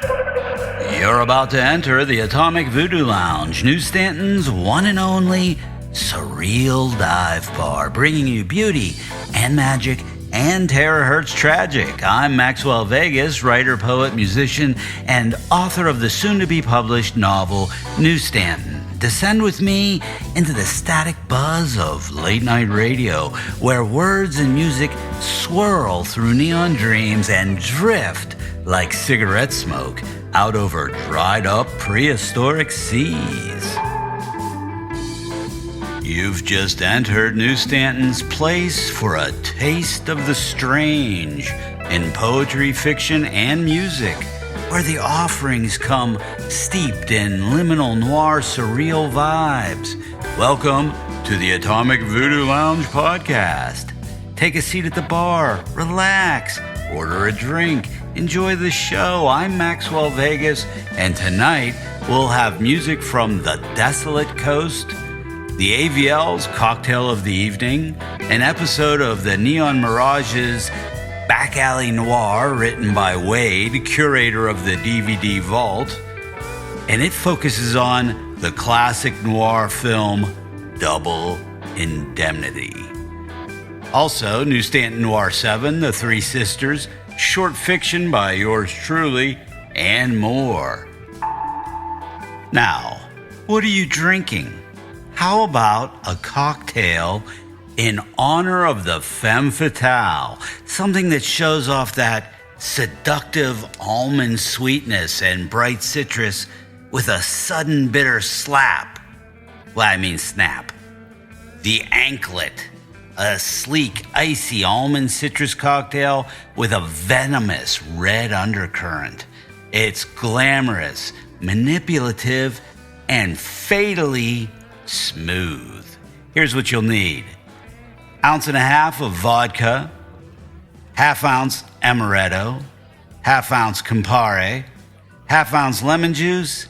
You're about to enter the Atomic Voodoo Lounge, New Stanton's one and only surreal dive bar, bringing you beauty and magic and terahertz tragic. I'm Maxwell Vegas, writer, poet, musician, and author of the soon-to-be-published novel, New Stanton. Descend with me into the static buzz of late-night radio, where words and music swirl through neon dreams and drift like cigarette smoke out over dried-up prehistoric seas. You've just entered New Stanton's place for a taste of the strange in poetry, fiction, and music, where the offerings come steeped in liminal noir surreal vibes. Welcome to the Atomic Voodoo Lounge podcast. Take a seat at the bar, relax, order a drink, enjoy the show. I'm Maxwell Vegas, and tonight we'll have music from The Desolate Coast, the AVL's Cocktail of the Evening, an episode of the Neon Mirage's Back Alley Noir, written by Wade, curator of the DVD Vault, and it focuses on the classic noir film Double Indemnity. Also, New Stanton Noir 7, The Three Sisters, short fiction by yours truly, and more. Now, what are you drinking? How about a cocktail in honor of the femme fatale, something that shows off that seductive almond sweetness and bright citrus with a sudden bitter slap? Well, I mean snap. The Anklet, a sleek, icy almond citrus cocktail with a venomous red undercurrent. It's glamorous, manipulative, and fatally smooth. Here's what you'll need: 1.5 ounces of vodka, 1/2 ounce amaretto, 1/2 ounce Campari, 1/2 ounce lemon juice,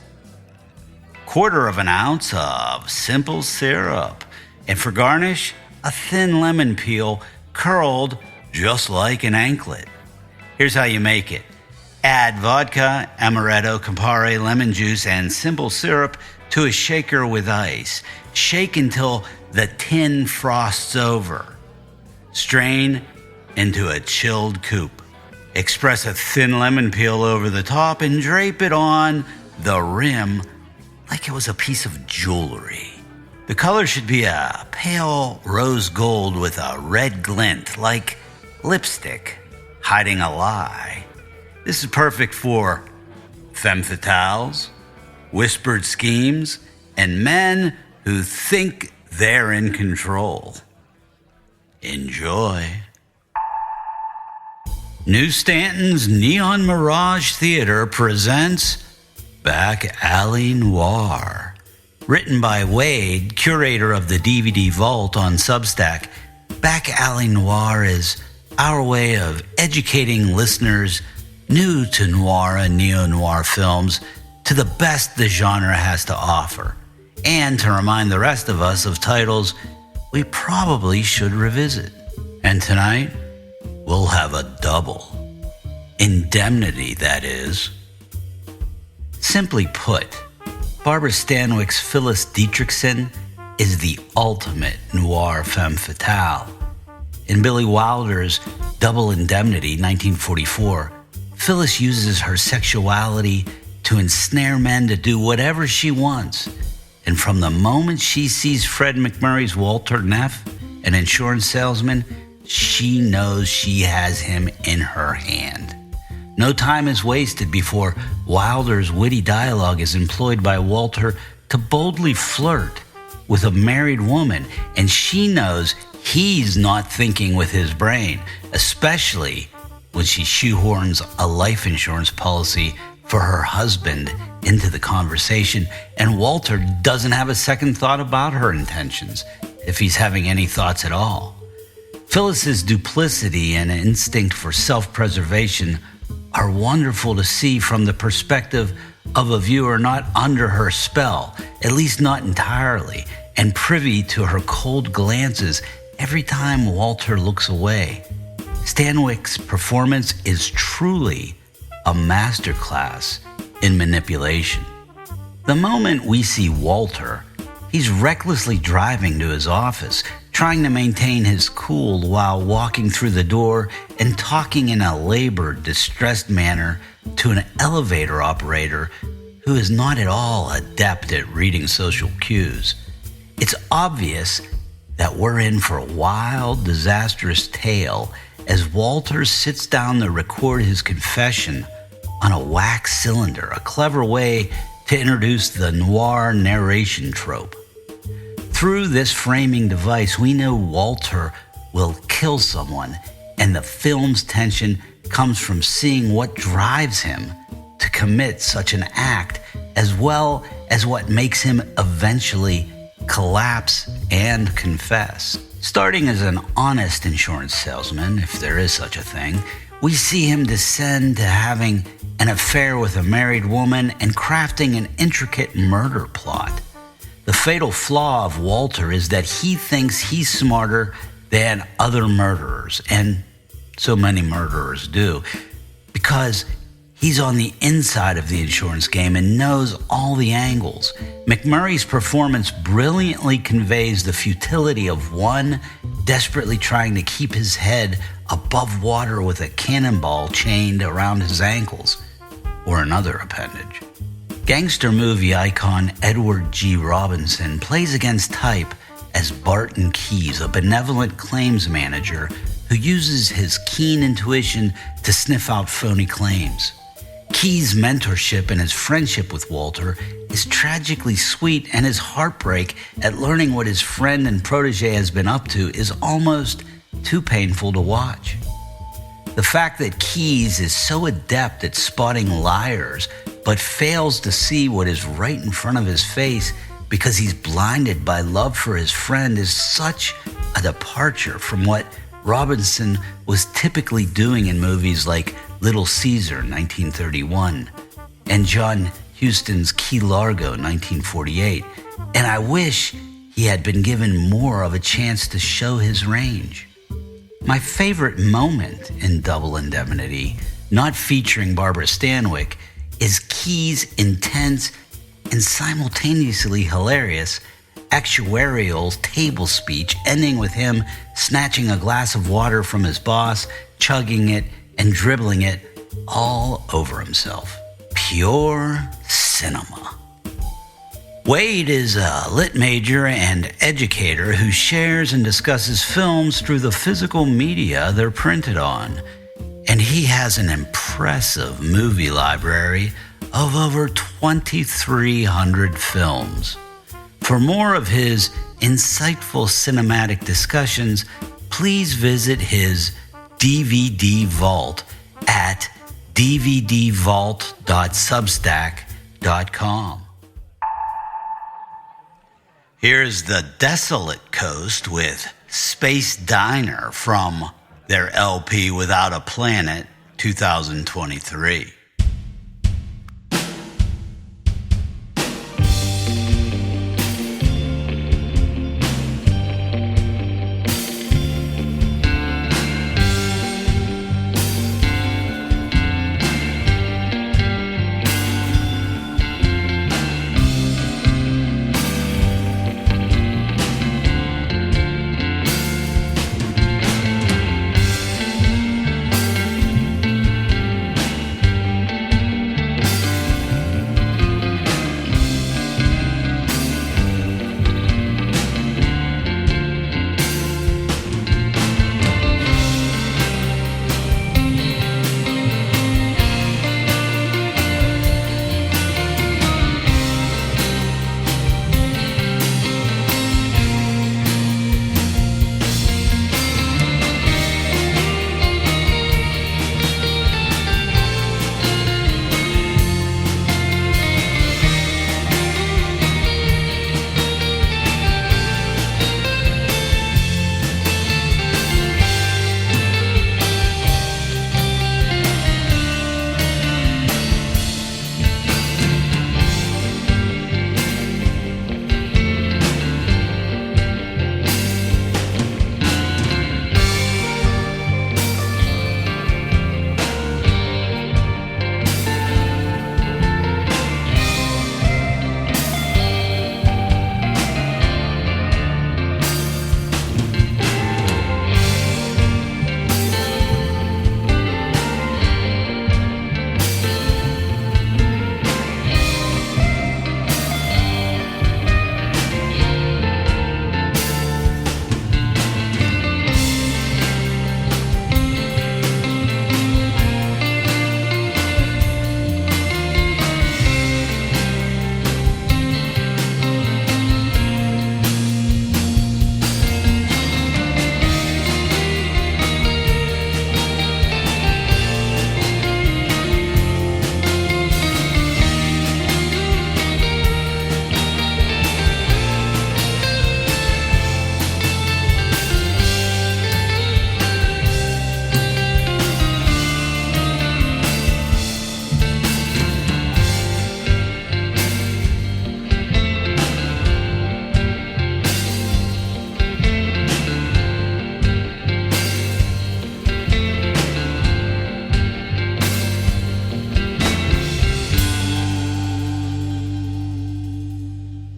1/4 ounce of simple syrup, and for garnish, a thin lemon peel curled just like an anklet. Here's how you make it. Add vodka, amaretto, Campari, lemon juice, and simple syrup to a shaker with ice. Shake until the tin frosts over. Strain into a chilled coupe. Express a thin lemon peel over the top and drape it on the rim like it was a piece of jewelry. The color should be a pale rose gold with a red glint, like lipstick hiding a lie. This is perfect for femme fatales, whispered schemes, and men who think they're in control. Enjoy. New Stanton's Neon Mirage Theater presents Back Alley Noir. Written by Wade, curator of the DVD Vault on Substack, Back Alley Noir is our way of educating listeners new to noir and neo-noir films to the best the genre has to offer, and to remind the rest of us of titles we probably should revisit. And tonight, we'll have a double. Indemnity, that is. Simply put, Barbara Stanwyck's Phyllis Dietrichson is the ultimate noir femme fatale. In Billy Wilder's Double Indemnity, 1944, Phyllis uses her sexuality to ensnare men to do whatever she wants. And from the moment she sees Fred McMurray's Walter Neff, an insurance salesman, she knows she has him in her hand. No time is wasted before Wilder's witty dialogue is employed by Walter to boldly flirt with a married woman, and she knows he's not thinking with his brain, especially when she shoehorns a life insurance policy for her husband into the conversation, and Walter doesn't have a second thought about her intentions, if he's having any thoughts at all. Phyllis's duplicity and instinct for self-preservation are wonderful to see from the perspective of a viewer not under her spell, at least not entirely, and privy to her cold glances every time Walter looks away. Stanwyck's performance is truly a masterclass in manipulation. The moment we see Walter, he's recklessly driving to his office, trying to maintain his cool while walking through the door and talking in a labored, distressed manner to an elevator operator who is not at all adept at reading social cues. It's obvious that we're in for a wild, disastrous tale as Walter sits down to record his confession on a wax cylinder, a clever way to introduce the noir narration trope. Through this framing device, we know Walter will kill someone, and the film's tension comes from seeing what drives him to commit such an act, as well as what makes him eventually collapse and confess. Starting as an honest insurance salesman, if there is such a thing, we see him descend to having an affair with a married woman and crafting an intricate murder plot. The fatal flaw of Walter is that he thinks he's smarter than other murderers, and so many murderers do, because he's on the inside of the insurance game and knows all the angles. McMurray's performance brilliantly conveys the futility of one desperately trying to keep his head above water with a cannonball chained around his ankles, or another appendage. Gangster movie icon Edward G. Robinson plays against type as Barton Keyes, a benevolent claims manager who uses his keen intuition to sniff out phony claims. Keyes' mentorship and his friendship with Walter is tragically sweet, and his heartbreak at learning what his friend and protege has been up to is almost too painful to watch. The fact that Keyes is so adept at spotting liars but fails to see what is right in front of his face because he's blinded by love for his friend is such a departure from what Robinson was typically doing in movies like Little Caesar, 1931, and John Huston's Key Largo, 1948, and I wish he had been given more of a chance to show his range. My favorite moment in Double Indemnity, not featuring Barbara Stanwyck, is Keyes' intense and simultaneously hilarious actuarial table speech, ending with him snatching a glass of water from his boss, chugging it, and dribbling it all over himself. Pure cinema. Wade is a lit major and educator who shares and discusses films through the physical media they're printed on. And he has an impressive movie library of over 2,300 films. For more of his insightful cinematic discussions, please visit his DVD Vault at dvdvault.substack.com. Here's The Desolate Coast with Space Diner from their LP Without a Planet 2023.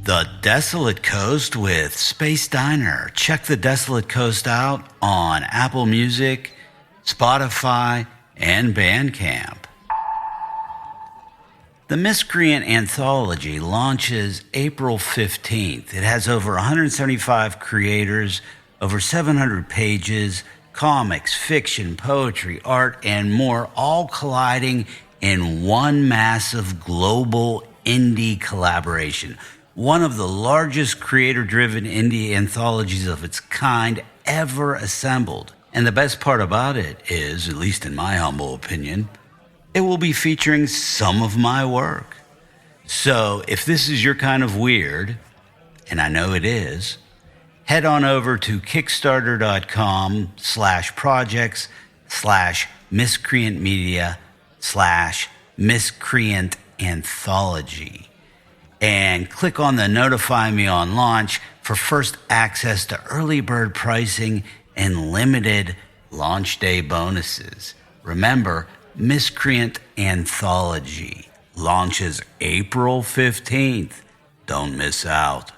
The Desolate Coast with Space Diner. Check The Desolate Coast out on Apple Music, Spotify, and Bandcamp. The Miscreant Anthology launches April 15th. It has over 175 creators, over 700 pages, comics, fiction, poetry, art, and more, all colliding in one massive global indie collaboration. One of the largest creator-driven indie anthologies of its kind ever assembled. And the best part about it is, at least in my humble opinion, it will be featuring some of my work. So if this is your kind of weird, and I know it is, head on over to kickstarter.com/projects/miscreantmedia/miscreant-anthology and click on the Notify Me on Launch for first access to early bird pricing and limited launch day bonuses. Remember, Miscreant Anthology launches April 15th. Don't miss out.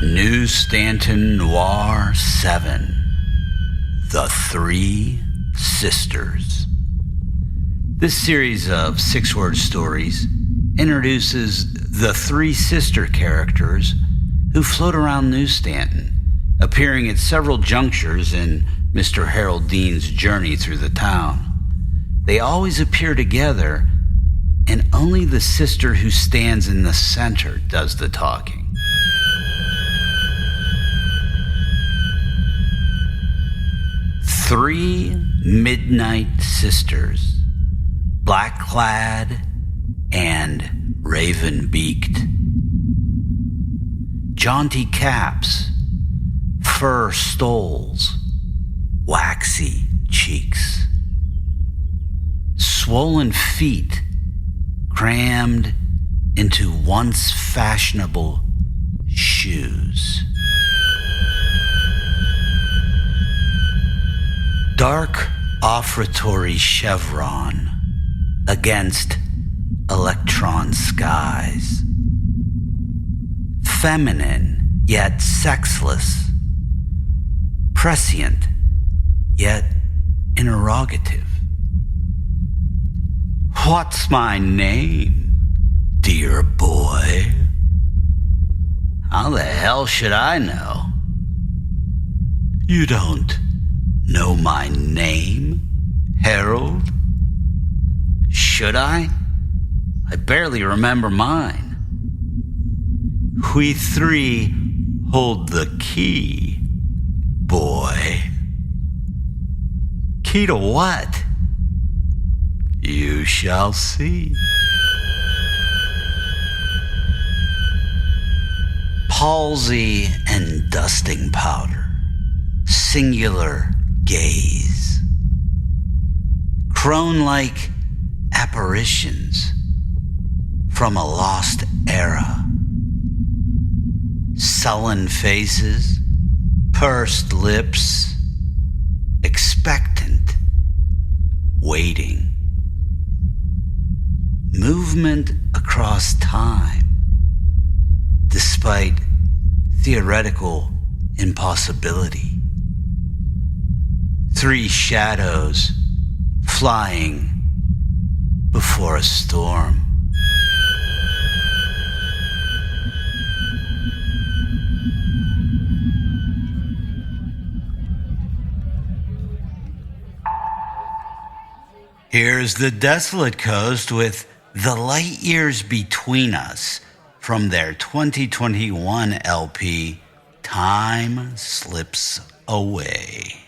New Stanton Noir 7, The Three Sisters. This series of 6-word stories introduces the three sister characters who float around New Stanton, appearing at several junctures in Mr. Harold Dean's journey through the town. They always appear together, and only the sister who stands in the center does the talking. Three midnight sisters, black-clad and raven-beaked. Jaunty caps, fur stoles, waxy cheeks. Swollen feet crammed into once fashionable shoes. Dark offertory chevron against electron skies. Feminine yet sexless. Prescient yet interrogative. What's my name, dear boy? How the hell should I know? You don't know my name, Harold? Should I? I barely remember mine. We three hold the key, boy. Key to what? You shall see. Palsy and dusting powder. Singular gaze. Crone-like apparitions from a lost era. Sullen faces, pursed lips, expectant, waiting. Movement across time, despite theoretical impossibility. Three shadows flying before a storm. Here's the Desolate Coast with The Light Years Between Us from their 2021 LP, Time Slips Away.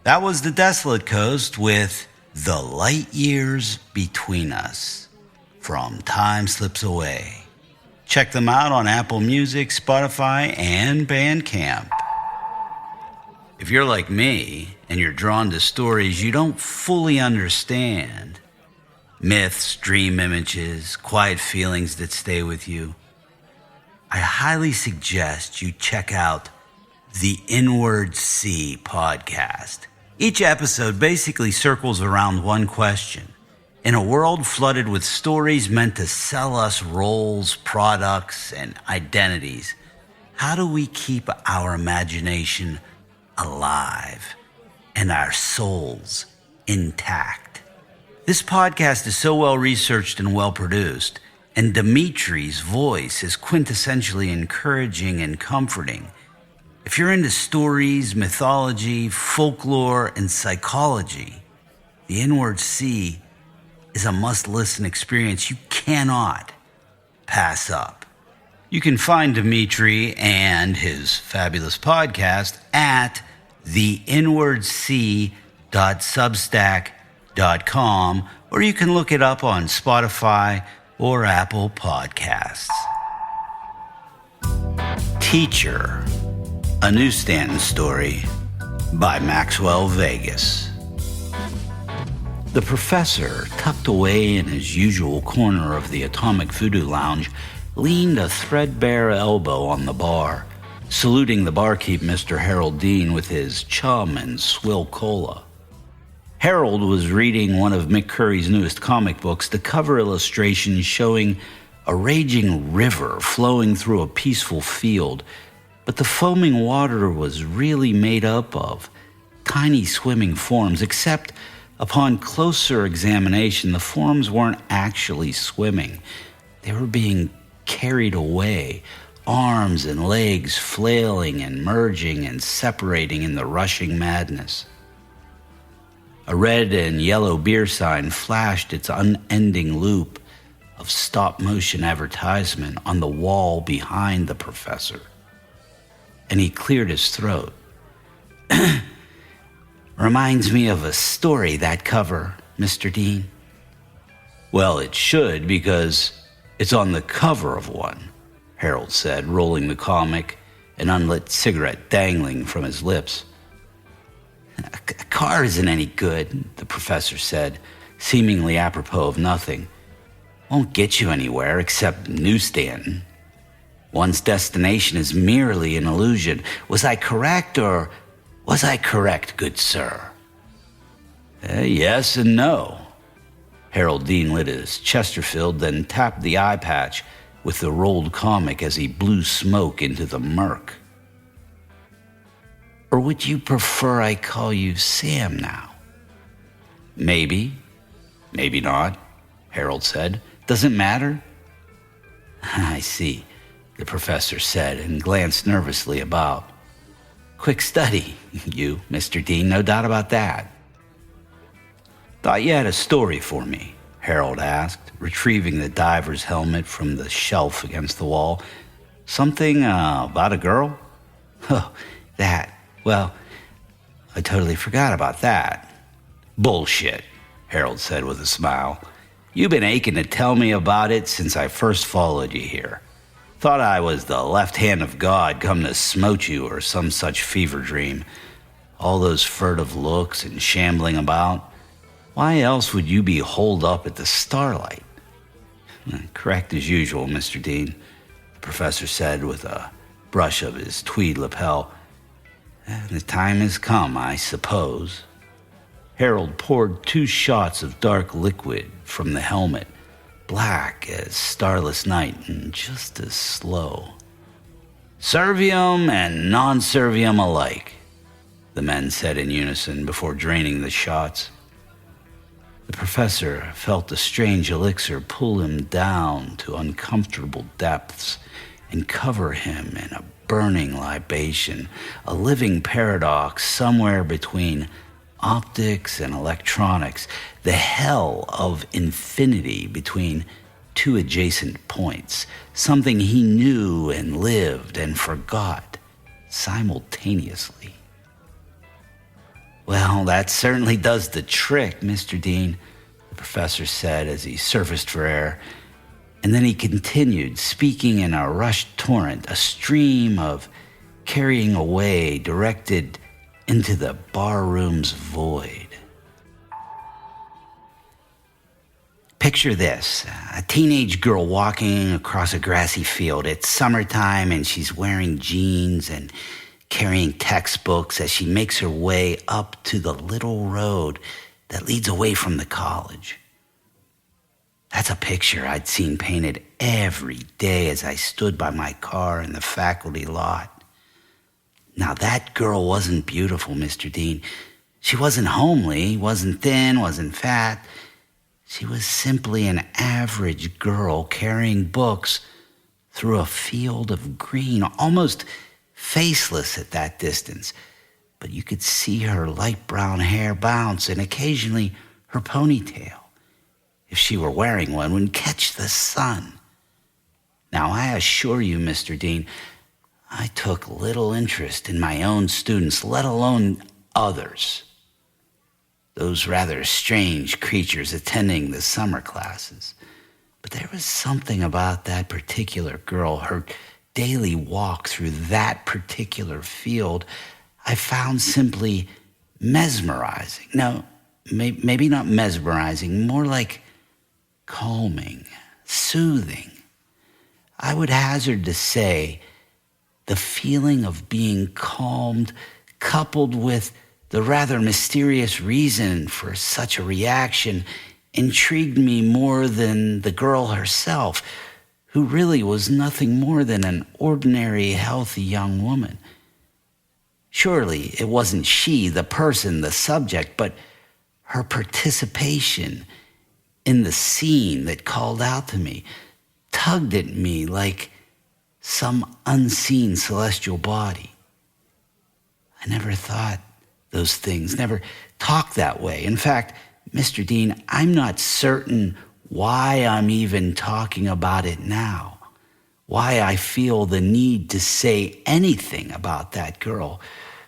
That was The Desolate Coast with The Light Years Between Us from Time Slips Away. Check them out on Apple Music, Spotify, and Bandcamp. If you're like me and you're drawn to stories you don't fully understand, myths, dream images, quiet feelings that stay with you, I highly suggest you check out the Inward Sea podcast. Each episode basically circles around one question. In a world flooded with stories meant to sell us roles, products, and identities, how do we keep our imagination alive and our souls intact? This podcast is so well researched and well produced, and Dimitri's voice is quintessentially encouraging and comforting. If you're into stories, mythology, folklore, and psychology, The Inward Sea is a must-listen experience you cannot pass up. You can find Dimitri and his fabulous podcast at theinwardsea.substack.com, or you can look it up on Spotify or Apple Podcasts. Teacher, a newsstand story by Maxwell Vegas. The professor, tucked away in his usual corner of the Atomic Voodoo Lounge, leaned a threadbare elbow on the bar, saluting the barkeep, Mr. Harold Dean, with his chum and swill cola. Harold was reading one of Mick Curry's newest comic books, the cover illustration showing a raging river flowing through a peaceful field, but the foaming water was really made up of tiny swimming forms, except upon closer examination, the forms weren't actually swimming. They were being carried away, arms and legs flailing and merging and separating in the rushing madness. A red and yellow beer sign flashed its unending loop of stop-motion advertisement on the wall behind the professor, and he cleared his throat. Reminds me of a story, that cover, Mr. Dean. Well, it should, because it's on the cover of one, Harold said, rolling the comic, an unlit cigarette dangling from his lips. A car isn't any good, the professor said, seemingly apropos of nothing. Won't get you anywhere except newsstand. One's destination is merely an illusion. Was I correct, or was I correct, good sir? Yes and no. Harold Dean lit his Chesterfield, then tapped the eye patch with the rolled comic as he blew smoke into the murk. Or would you prefer I call you Sam now? Maybe, maybe not, Harold said. Doesn't matter? I see, the professor said, and glanced nervously about. Quick study, you, Mr. Dean, no doubt about that. Thought you had a story for me, Harold asked, retrieving the diver's helmet from the shelf against the wall. Something about a girl? Oh, that. Well, I totally forgot about that. Bullshit, Harold said with a smile. You've been aching to tell me about it since I first followed you here. Thought I was the left hand of God come to smote you or some such fever dream. All those furtive looks and shambling about. Why else would you be holed up at the Starlight? Correct as usual, Mr. Dean, the professor said with a brush of his tweed lapel. The time has come, I suppose. Harold poured 2 shots of dark liquid from the helmet, black as starless night and just as slow. Servium and non-servium alike, the men said in unison before draining the shots. The professor felt the strange elixir pull him down to uncomfortable depths and cover him in a burning libation, a living paradox somewhere between optics and electronics, the hell of infinity between 2 adjacent points, something he knew and lived and forgot simultaneously. Well, Well, that certainly does the trick, Mr. Dean, the professor said as he surfaced for air. And then he continued, speaking in a rushed torrent, a stream of carrying away directed into the barroom's void. Picture this, a teenage girl walking across a grassy field. It's summertime and she's wearing jeans and carrying textbooks as she makes her way up to the little road that leads away from the college. That's a picture I'd seen painted every day as I stood by my car in the faculty lot. Now that girl wasn't beautiful, Mr. Dean. She wasn't homely, wasn't thin, wasn't fat. She was simply an average girl carrying books through a field of green, almost faceless at that distance. But you could see her light brown hair bounce and occasionally her ponytail, if she were wearing one, would catch the sun. Now, I assure you, Mr. Dean, I took little interest in my own students, let alone others. Those rather strange creatures attending the summer classes. But there was something about that particular girl, her daily walk through that particular field, I found simply mesmerizing. No, maybe not mesmerizing, more like calming, soothing. I would hazard to say the feeling of being calmed, coupled with the rather mysterious reason for such a reaction, intrigued me more than the girl herself, who really was nothing more than an ordinary, healthy young woman. Surely it wasn't she, the person, the subject, but her participation in the scene that called out to me, tugged at me like some unseen celestial body. I never thought those things, never talked that way. In fact, Mr. Dean, I'm not certain why I'm even talking about it now, why I feel the need to say anything about that girl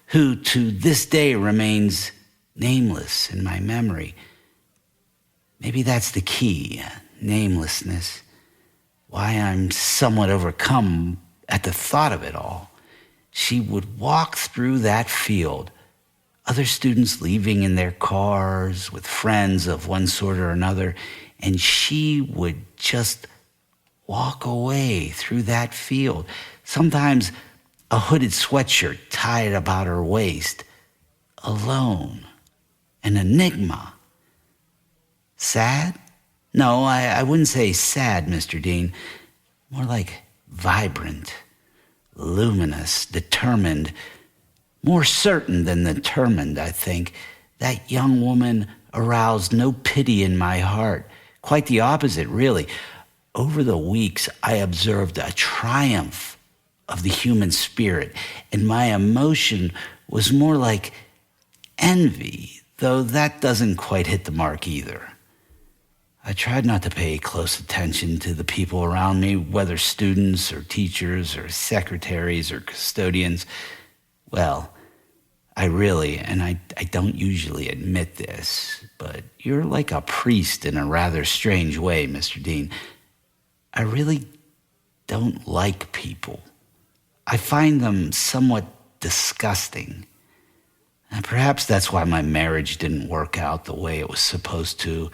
who to this day remains nameless in my memory. Maybe that's the key, namelessness, why I'm somewhat overcome at the thought of it all. She would walk through that field, other students leaving in their cars with friends of one sort or another, and she would just walk away through that field, sometimes a hooded sweatshirt tied about her waist, alone, an enigma. Sad? No, I wouldn't say sad, Mr. Dean. More like vibrant, luminous, determined, more certain than determined, I think. That young woman aroused no pity in my heart. Quite the opposite, really. Over the weeks, I observed a triumph of the human spirit, and my emotion was more like envy, though that doesn't quite hit the mark either. I tried not to pay close attention to the people around me, whether students or teachers or secretaries or custodians. Well, I really, and I don't usually admit this, but you're like a priest in a rather strange way, Mr. Dean. I really don't like people. I find them somewhat disgusting. And perhaps that's why my marriage didn't work out the way it was supposed to,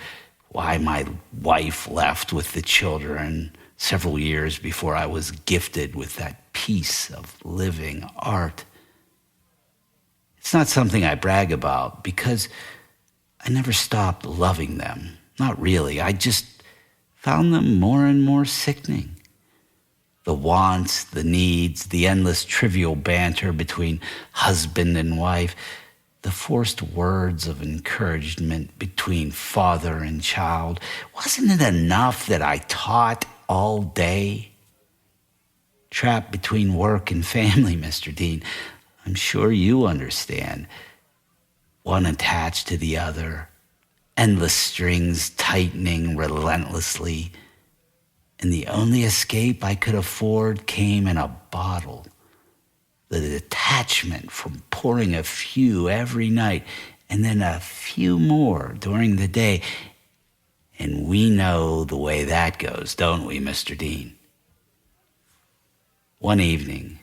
why my wife left with the children several years before I was gifted with that piece of living art. It's not something I brag about because I never stopped loving them. Not really. I just found them more and more sickening. The wants, the needs, the endless trivial banter between husband and wife, the forced words of encouragement between father and child. Wasn't it enough that I taught all day? Trapped between work and family, Mr. Dean. I'm sure you understand. One attached to the other, endless strings tightening relentlessly. And the only escape I could afford came in a bottle. The detachment from pouring a few every night and then a few more during the day. And we know the way that goes, don't we, Mr. Dean? One evening,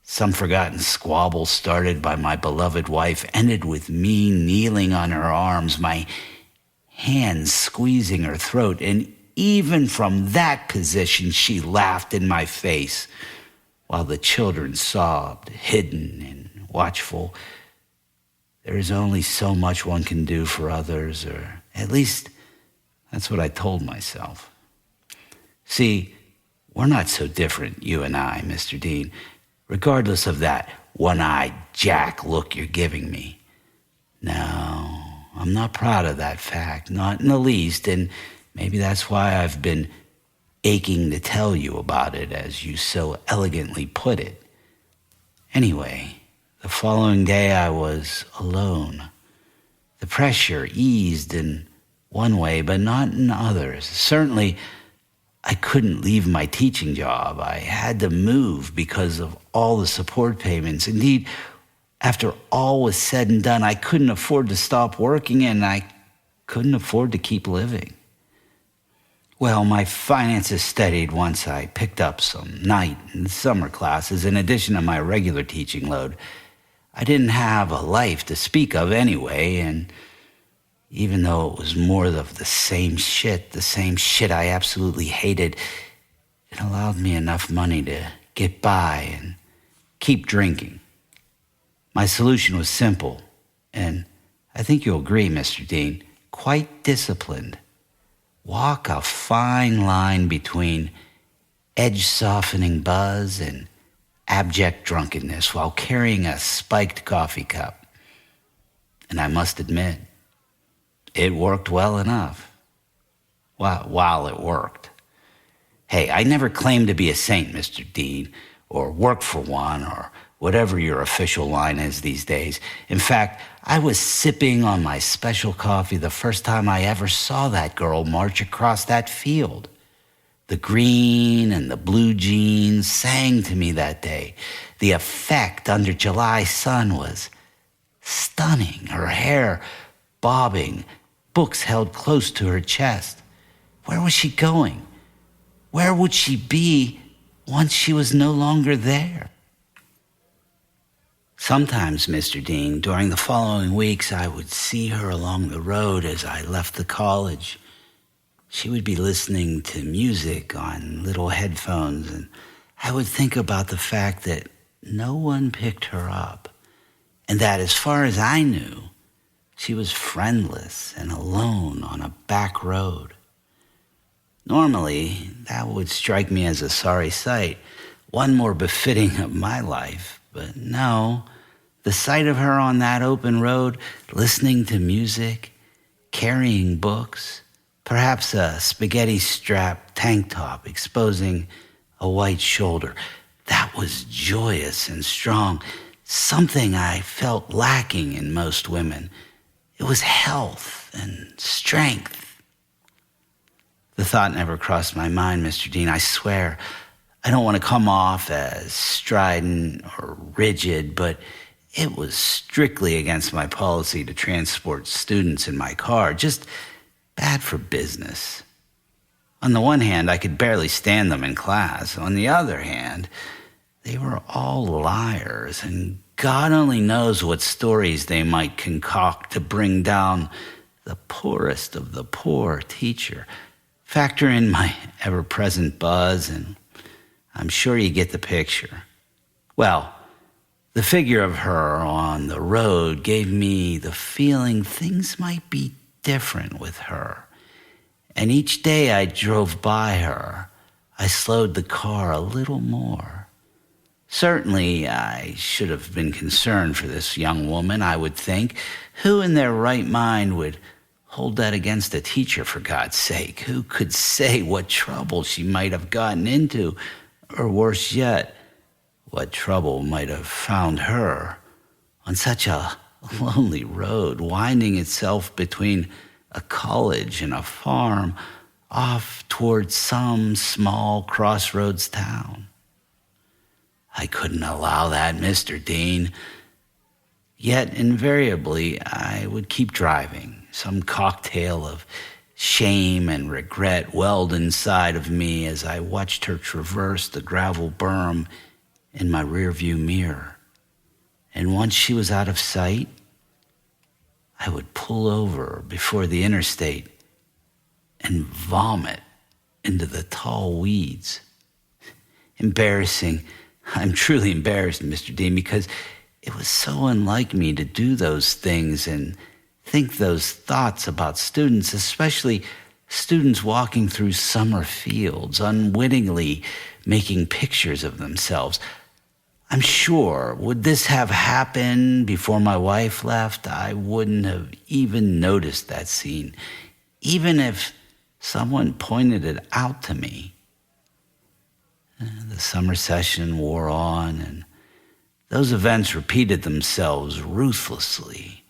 some forgotten squabble started by my beloved wife ended with me kneeling on her arms, my hands squeezing her throat, and even from that position she laughed in my face, while the children sobbed, hidden and watchful. There is only so much one can do for others, or at least that's what I told myself. See, we're not so different, you and I, Mr. Dean, regardless of that one-eyed jack look you're giving me. No, I'm not proud of that fact, not in the least, and maybe that's why I've been aching to tell you about it, as you so elegantly put it. Anyway, the following day I was alone. The pressure eased in one way, but not in others. Certainly, I couldn't leave my teaching job. I had to move because of all the support payments. Indeed, after all was said and done, I couldn't afford to stop working, and I couldn't afford to keep living. Well, my finances steadied once I picked up some night and summer classes in addition to my regular teaching load. I didn't have a life to speak of anyway, and even though it was more of the same shit I absolutely hated, it allowed me enough money to get by and keep drinking. My solution was simple, and I think you'll agree, Mr. Dean, quite disciplined. Walk a fine line between edge-softening buzz and abject drunkenness while carrying a spiked coffee cup. And I must admit, it worked well enough. While it worked. Hey, I never claimed to be a saint, Mr. Dean, or work for one, or whatever your official line is these days. In fact, I was sipping on my special coffee the first time I ever saw that girl march across that field. The green and the blue jeans sang to me that day. The effect under July sun was stunning. Her hair bobbing, books held close to her chest. Where was she going? Where would she be once she was no longer there? Sometimes, Mr. Dean, during the following weeks, I would see her along the road as I left the college. She would be listening to music on little headphones, and I would think about the fact that no one picked her up, and that as far as I knew, she was friendless and alone on a back road. Normally, that would strike me as a sorry sight, one more befitting of my life, but no, the sight of her on that open road, listening to music, carrying books, perhaps a spaghetti-strapped tank top exposing a white shoulder, that was joyous and strong, something I felt lacking in most women. It was health and strength. The thought never crossed my mind, Mr. Dean, I swear. I don't want to come off as strident or rigid, but it was strictly against my policy to transport students in my car, just bad for business. On the one hand, I could barely stand them in class. On the other hand, they were all liars, and God only knows what stories they might concoct to bring down the poorest of the poor teacher. Factor in my ever-present buzz, and I'm sure you get the picture. Well, the figure of her on the road gave me the feeling things might be different with her. And each day I drove by her, I slowed the car a little more. Certainly, I should have been concerned for this young woman, I would think. Who in their right mind would hold that against a teacher, for God's sake? Who could say what trouble she might have gotten into, or worse yet, what trouble might have found her on such a lonely road, winding itself between a college and a farm off towards some small crossroads town? I couldn't allow that, Mr. Dean. Yet invariably, I would keep driving. Some cocktail of shame and regret welled inside of me as I watched her traverse the gravel berm in my rearview mirror. And once she was out of sight, I would pull over before the interstate and vomit into the tall weeds. Embarrassing. I'm truly embarrassed, Mr. Dean, because it was so unlike me to do those things and think those thoughts about students, especially students walking through summer fields, unwittingly making pictures of themselves. I'm sure, would this have happened before my wife left, I wouldn't have even noticed that scene, even if someone pointed it out to me. The summer session wore on, and those events repeated themselves ruthlessly.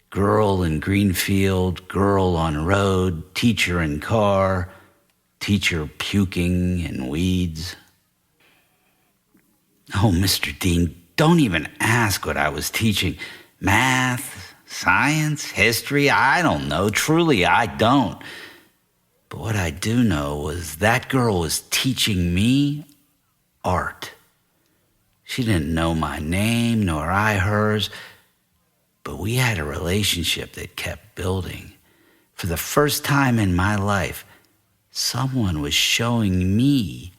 Girl in green field, girl on road, teacher in car, teacher puking in weeds. Oh, Mr. Dean, don't even ask what I was teaching. Math, science, history, I don't know. Truly, I don't. But what I do know was that girl was teaching me art. She didn't know my name, nor I hers, but we had a relationship that kept building. For the first time in my life, someone was showing me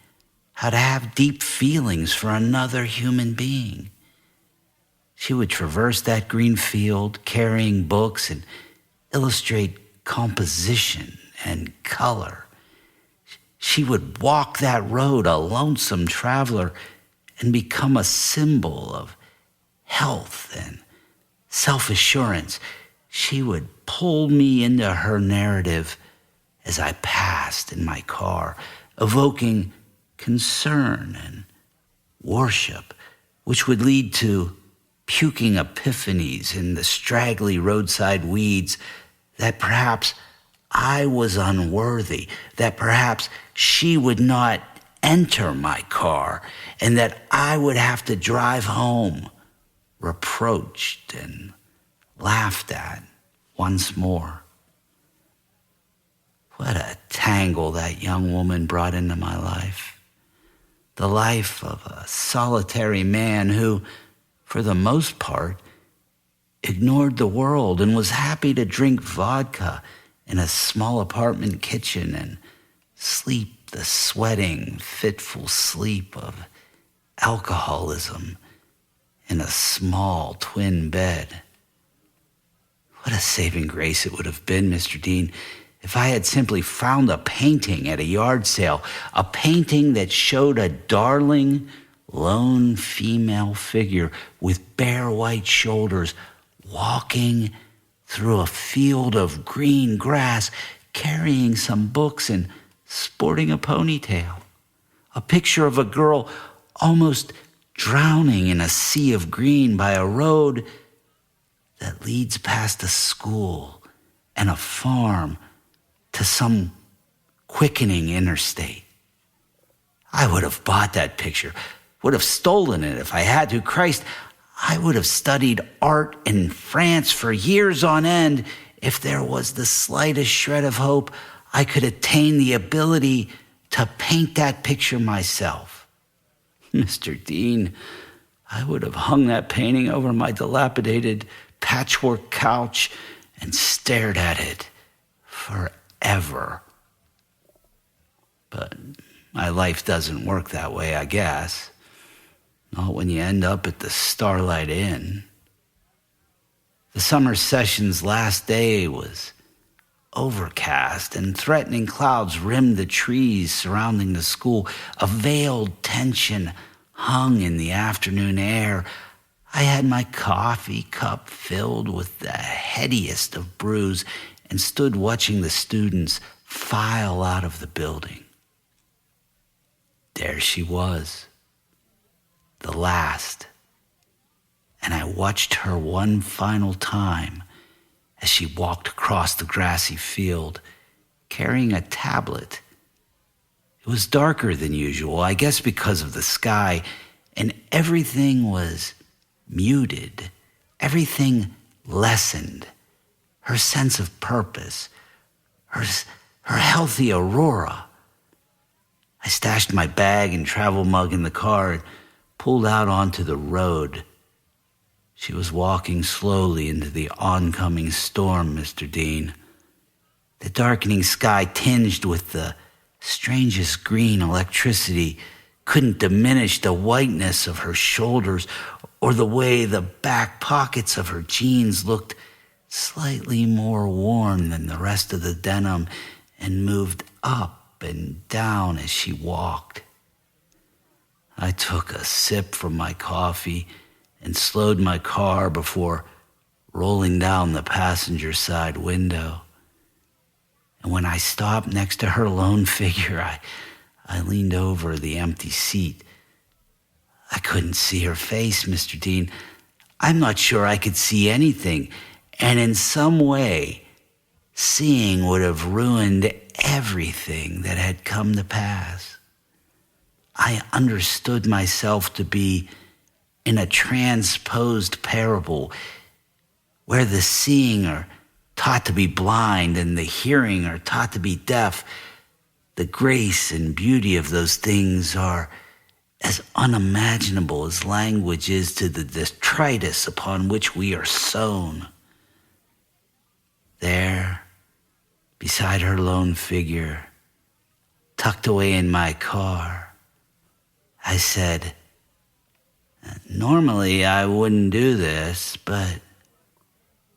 how to have deep feelings for another human being. She would traverse that green field carrying books and illustrate composition and color. She would walk that road a lonesome traveler and become a symbol of health and self-assurance. She would pull me into her narrative as I passed in my car, evoking concern and worship, which would lead to puking epiphanies in the straggly roadside weeds that perhaps I was unworthy, that perhaps she would not enter my car, and that I would have to drive home reproached and laughed at once more. What a tangle that young woman brought into my life. The life of a solitary man who, for the most part, ignored the world and was happy to drink vodka in a small apartment kitchen and sleep the sweating, fitful sleep of alcoholism in a small twin bed. What a saving grace it would have been, Mr. Dean, if I had simply found a painting at a yard sale, a painting that showed a darling, lone female figure with bare white shoulders walking through a field of green grass, carrying some books and sporting a ponytail. A picture of a girl almost drowning in a sea of green by a road that leads past a school and a farm to some quickening interstate. I would have bought that picture, would have stolen it if I had to. Christ, I would have studied art in France for years on end if there was the slightest shred of hope I could attain the ability to paint that picture myself. Mr. Dean, I would have hung that painting over my dilapidated patchwork couch and stared at it forever. But my life doesn't work that way, I guess. Not when you end up at the Starlight Inn. The summer session's last day was overcast, and threatening clouds rimmed the trees surrounding the school. A veiled tension hung in the afternoon air. I had my coffee cup filled with the headiest of brews and stood watching the students file out of the building. There she was, the last, and I watched her one final time as she walked across the grassy field, carrying a tablet. It was darker than usual, I guess because of the sky, and everything was muted everything lessened. Her sense of purpose, her healthy aurora. I stashed my bag and travel mug in the car and pulled out onto the road. She was walking slowly into the oncoming storm, Mr. Dean. The darkening sky, tinged with the strangest green electricity, couldn't diminish the whiteness of her shoulders or the way the back pockets of her jeans looked slightly more worn than the rest of the denim and moved up and down as she walked. I took a sip from my coffee and slowed my car before rolling down the passenger side window. And when I stopped next to her lone figure, I leaned over the empty seat. I couldn't see her face, Mr. Dean. I'm not sure I could see anything. And in some way, seeing would have ruined everything that had come to pass. I understood myself to be in a transposed parable where the seeing are taught to be blind and the hearing are taught to be deaf. The grace and beauty of those things are as unimaginable as language is to the detritus upon which we are sown. There, beside her lone figure, tucked away in my car, I said, "Normally I wouldn't do this, but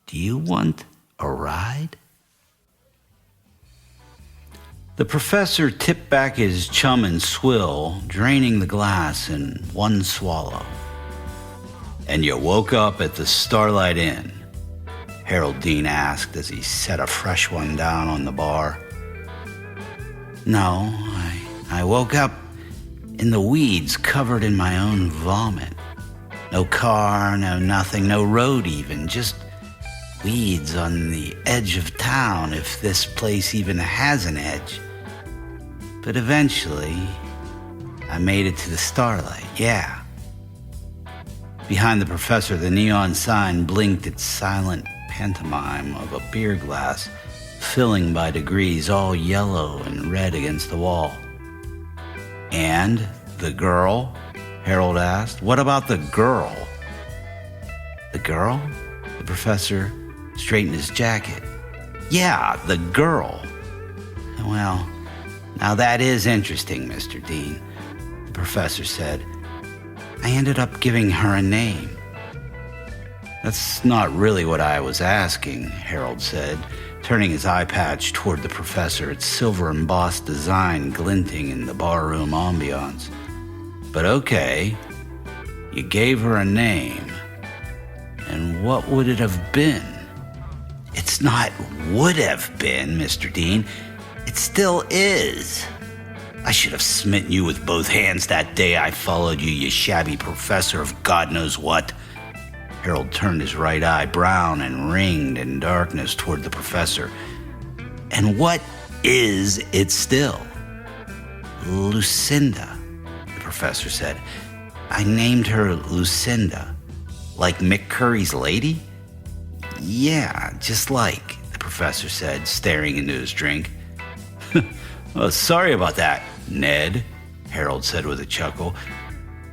do you want a ride?" The professor tipped back his chum and swill, draining the glass in one swallow. "And you woke up at the Starlight Inn?" Harold Dean asked as he set a fresh one down on the bar. "No, I woke up in the weeds covered in my own vomit. No car, no nothing, no road even, just weeds on the edge of town, if this place even has an edge. But eventually, I made it to the Starlight, yeah." Behind the professor, the neon sign blinked its silent pantomime of a beer glass, filling by degrees, all yellow and red against the wall. "And the girl?" Harold asked. "What about the girl?" "The girl?" The professor straightened his jacket. "Yeah, the girl." "Well, now that is interesting, Mr. Dean," the professor said. "I ended up giving her a name." "That's not really what I was asking," Harold said, turning his eye patch toward the professor, its silver-embossed design glinting in the barroom ambiance. "But okay, you gave her a name. And what would it have been?" "It's not would have been, Mr. Dean. It still is. I should have smitten you with both hands that day I followed you, you shabby professor of God knows what." Harold turned his right eye, brown and ringed in darkness, toward the professor. "And what is it still?" "Lucinda," the professor said. "I named her Lucinda." "Like Mick Curry's lady?" "Yeah, just like," the professor said, staring into his drink. "Well, sorry about that, Ned," Harold said with a chuckle.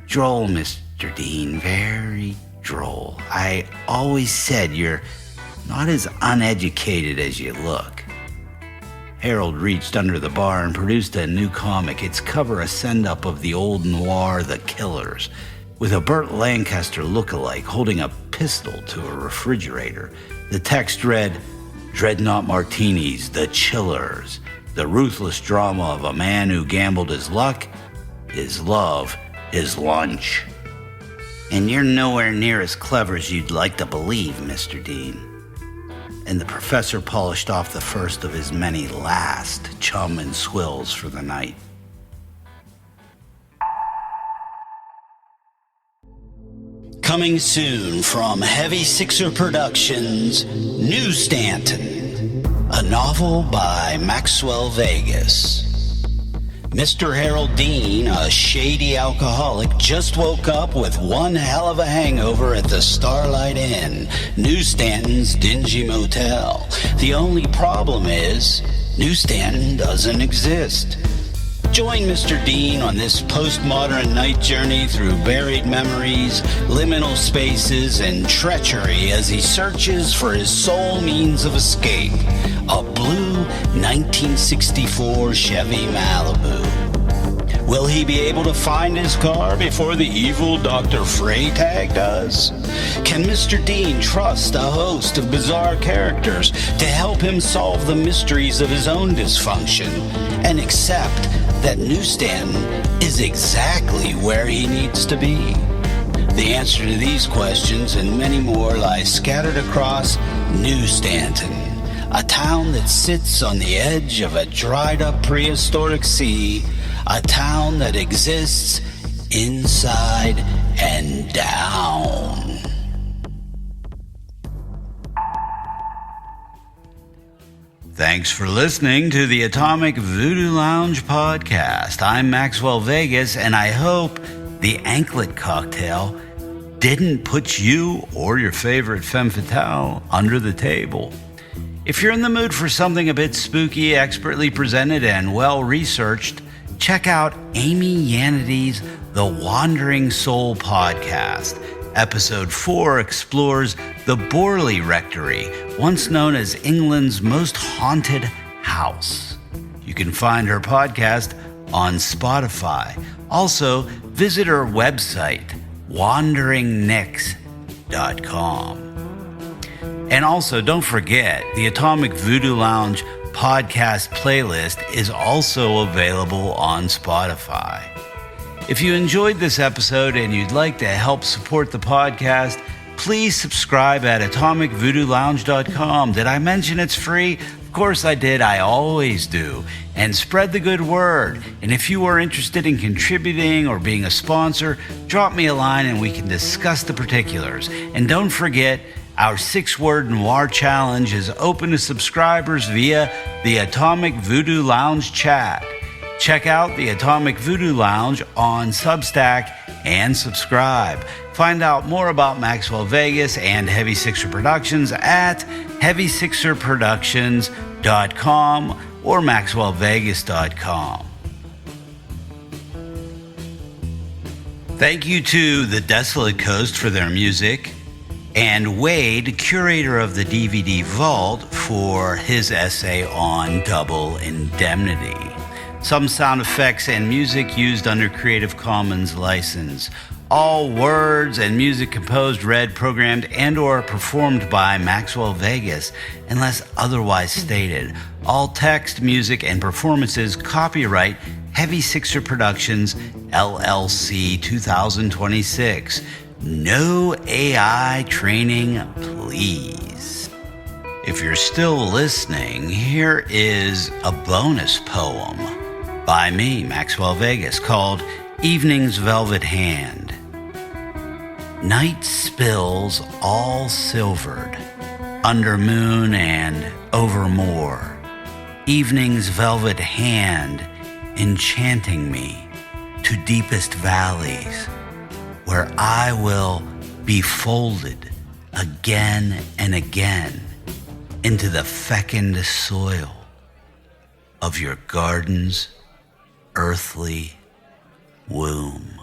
"Droll, Mr. Dean, very droll. I always said you're not as uneducated as you look." Harold reached under the bar and produced a new comic, its cover a send-up of the old noir The Killers, with a Burt Lancaster look-alike holding a pistol to a refrigerator. The text read, "Dreadnought Martinis, The Chillers, the ruthless drama of a man who gambled his luck, his love, his lunch." "And you're nowhere near as clever as you'd like to believe, Mr. Dean." And the professor polished off the first of his many last chum and swills for the night. Coming soon from Heavy Sixer Productions, New Stanton, a novel by Maxwell Vegas. Mr. Harold Dean, a shady alcoholic, just woke up with one hell of a hangover at the Starlight Inn, New Stanton's dingy motel. The only problem is, New Stanton doesn't exist. Join Mr. Dean on this postmodern night journey through buried memories, liminal spaces, and treachery as he searches for his sole means of escape, a blue 1964 Chevy Malibu. Will he be able to find his car before the evil Dr. Freytag does? Can Mr. Dean trust a host of bizarre characters to help him solve the mysteries of his own dysfunction and accept that New Stanton is exactly where he needs to be? The answer to these questions and many more lies scattered across New Stanton, a town that sits on the edge of a dried-up prehistoric sea, a town that exists inside and down. Thanks for listening to the Atomic Voodoo Lounge podcast. I'm Maxwell Vegas, and I hope the Anklet cocktail didn't put you or your favorite femme fatale under the table. If you're in the mood for something a bit spooky, expertly presented, and well-researched, check out Amy Yannity's The Wandering Soul podcast. Episode 4 explores the Borley Rectory, once known as England's most haunted house. You can find her podcast on Spotify. Also, visit her website, wanderingnyx.com. And also, don't forget, the Atomic Voodoo Lounge podcast playlist is also available on Spotify. If you enjoyed this episode and you'd like to help support the podcast, please subscribe at atomicvoodoolounge.com. Did I mention it's free? Of course I did. I always do. And spread the good word. And if you are interested in contributing or being a sponsor, drop me a line and we can discuss the particulars. And don't forget, our 6-word noir challenge is open to subscribers via the Atomic Voodoo Lounge chat. Check out the Atomic Voodoo Lounge on Substack and subscribe. Find out more about Maxwell Vegas and Heavy Sixer Productions at heavysixerproductions.com or maxwellvegas.com. Thank you to The Desolate Coast for their music, and Wade, curator of the DVD Vault, for his essay on Double Indemnity. Some sound effects and music used under Creative Commons license. All words and music composed, read, programmed, and or performed by Maxwell Vegas, unless otherwise stated. All text, music, and performances copyright Heavy Sixer Productions, LLC 2026. No AI training, please. If you're still listening, here is a bonus poem by me, Maxwell Vegas, called Evening's Velvet Hand. Night spills all silvered, under moon and over moor. Evening's velvet hand enchanting me to deepest valleys, where I will be folded again and again into the fecund soil of your garden's earthly womb.